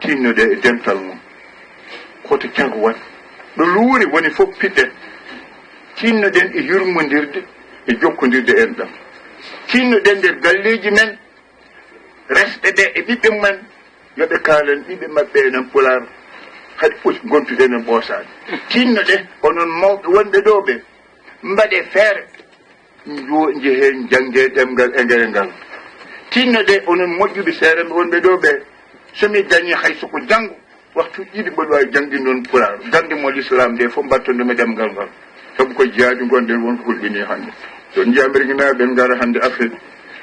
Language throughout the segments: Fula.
tinnude e dental mum koto cago wat ɗo luuri woni fof piɗɗen tinnoɗen e yurmodirde e jokkodirde enɗam tinnoɗen nder galleji men resɓe ɓe e ɓiɓɓe mumen yoɓe kaalen ɓiɓɓe maɓɓe enen pular hade foti gontuɗen en ɓoosade tinnoɗen onon mawɓe wonɓe ɗo ɓe mbaɗe feere jeheen jangge ɗemgal e ngere ngal tinnoɗe onon moƴƴuɓe seereɓe wonɓe ɗo ɓe somi dañi hay soko janngo waktu ɗiɗi mboɗo wawi jangde noon pular gande mo l'islam nde fof mbattonɗumi ɗemgal ngal sabu ko jaabi gonɗen wonko hulɓini hannde so jiya américain ɓe ngara hannde afrique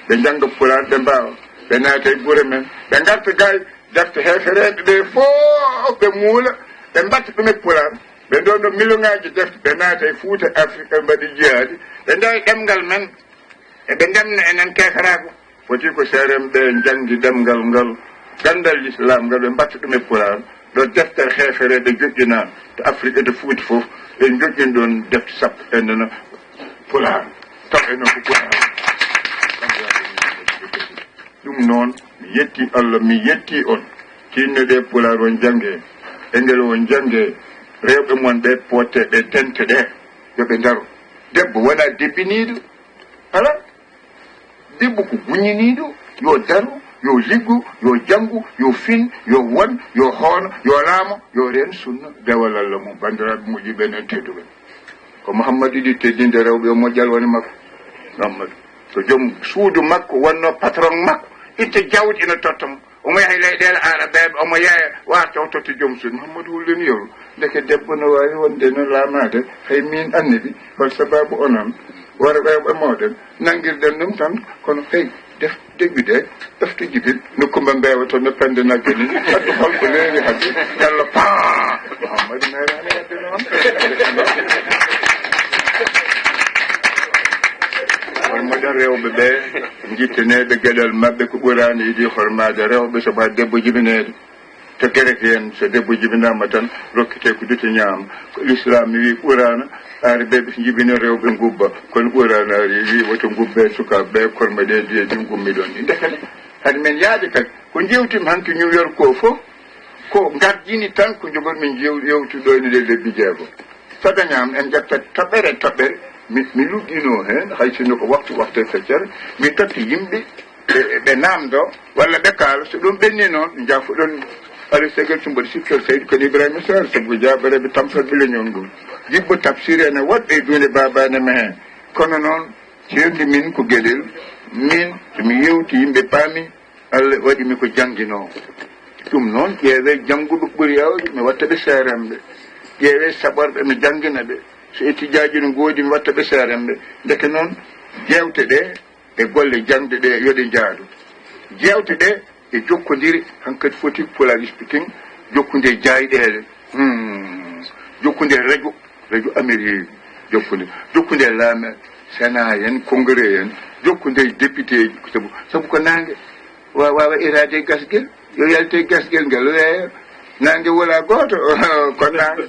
ɓe jangga pular ɓe mbawa ɓe naata e guure men ɓe garta gay defte hefereɓe ɓe fof ɓe muula ɓe mbatta ɗum e pular ɓe ɗon million ngaji defte ɓe naata e Fuuta Afrique ɓe mbaɗi jihaadi ɓe dawi ɗemgal men eɓe ndemna enen keferago foti ko seerem ɓe jangi ɗemgal ngal gandal l'islam ngal ɓe mbatta ɗum e pular ɗo deftere hefereɓe joƴƴina to Afrique e to Fuuta fof ɓe joƴƴin ɗon defte sappo ennena pular taw enen ko pular ɗum noon mi yetti Allah mi yetti on tinnoɗe pular on jange e ngel on jange rewɓe mon ɓe potte ɓe tente ɗe yoɓe daro debbo waɗa debbiniiɗo ala debbo ko guñiniiɗo yo daru yo liggu yo janngu yo fin yo won yo hoono yo laamo yo reen sunna dewal Allah mum banndiraaɓe moƴƴuɓe nen tedduɓe ko Mouhammadou ɗi teddinde rewɓe o moƴƴal woni makko Mouhammadou ko joom suudu makko wonno patron makko itta jawdi ina totta mo omo yaha leyɗele araɓeɓe omo yeeya warta o totta joom suudu Mouhammadou hullini yoru ndeke debbo no wawi wonde no laamade hay min annabi hol sababu onon worɓe moɗon nanguirɗen ɗum tan kono hey deggude ɗofto jibil no kumba mbewa to no pende nagge ni addu holko leewi hadde yalla paa Mouhammadou nayrani wadde noon hormoɗen rewɓe ɓe jitteneɓe gueɗal mabɓe ko ɓurani idi hormade rewɓe soba debbo jibinede to gerete hen so debbo jibinama tan rokkete ko duto ñaama ko l'islam wi ɓurana aari ɓe ɓe jibini rewɓe gubba kono ɓurana ari wi woto gubbe sukaɓe korme ɗe diye ɗin gummi ɗon ɗi dekane hade men yaade kadi ko jewtimi hanki New York ko fof ko gardini tan ko jogormin yewtuɗoyne ɗe lebbi jeego sagañam en ƴetta toɓɓere mi luggino hen hay sinno ko waktu e feccere mi totti yimɓe ɓe namdo walla ɓe kaala so ɗum ɓenni noon jafuɗon ala segel so mbaɗa sikkel seydi kono Ibrahima Sall sabu jaɓareɓe tampat ɓileñon ngol jibbo tafsir ene woɗɗe dunde babane me hen kono noon ceerdi min ko gueɗel min somi yewti yimɓe paami Allah waɗimi ko janguinowo ɗum noon ƴeewe jannguɓe ɓuuri yawde mi wattaɓe seeremɓe ƴeewe saɓorɓe mi janggina ɓe so étudiaji no goodi mi wattaɓe seeremɓe ndeke noon jewte ɗe e golle jangde ɗe yoɗe jaadu jewte ɗe e jokkodiri hankkadi foti pular speaking jokkude jayɗele jokkude radio Amérique jokkude laame Sénat en congrès en jokkude député ji sabu ko nangue wawa irade gasguel yo yalte gasguel ngel weeyo nangue wona goto ko nangue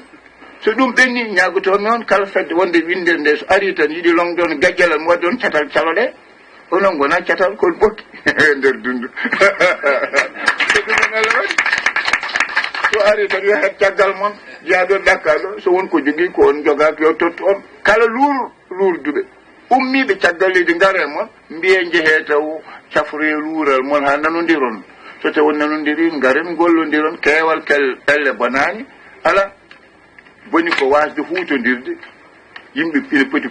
so ɗum ɓenni ñagoto noon kala fedde wonde windere nde so ari tan yiiɗi longdon gajjalal mo waɗi on catal caloɗe onon gona catal kol ɓokki e nder dundu so ɗumen Allah waɗi so ari tan yo het caggal moon jaaɗo ɗakkaɗo so wonko jogui ko on jogaki yo tottu on kala luurduɓe ummiɓe caggal leydi ngare moon mbiye jeehe taw cafre luural moon ha nanodiron so taw nanodiri ngaren gollodiron keewal pelle bonani ala boni ko wasde huutodirde yimɓe ina poti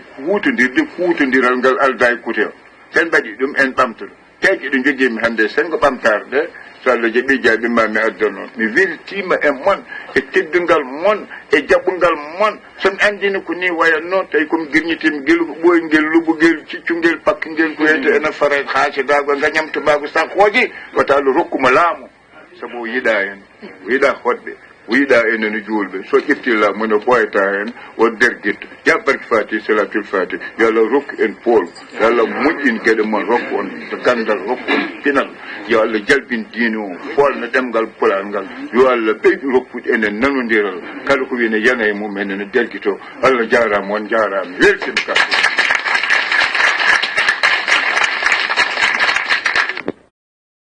huutodiral ngal alda e kute o sen mbaɗi ɗum en ɓamtoɗo teeƴe ɗo joguimi hannde sengo ɓamtare ɗe so Allah jaɓi jaɓima mi adda noon mi weltima e moon e teddungal moon e jaɓɓungal moon somi andini ko ni wayanno tawi komi girñitimi gel ko ɓoyngel luɓugel ciccungel pakkingel ko wiyete ene fara haasidago gañamtoɓago sakoji wata Allah rokkuma laamu sabu o yiɗa hen o yiɗa hoɗɓe wiiɗa enen julɓe so ƴettilla mone ɓoyata hen won nder guitto jaɓɓarki fati salatul fati yo Allah rokku en pool yo Allah moƴƴin gueɗe moon rokku on to gandal rokku on pinal yo Allah jalbin diine o folno ɗemgal pulal ngal yo Allah ɓeydu rokkude enen nanodiral kala ko wine yana e mum enen derguito Allah jarama on jarama weltima ka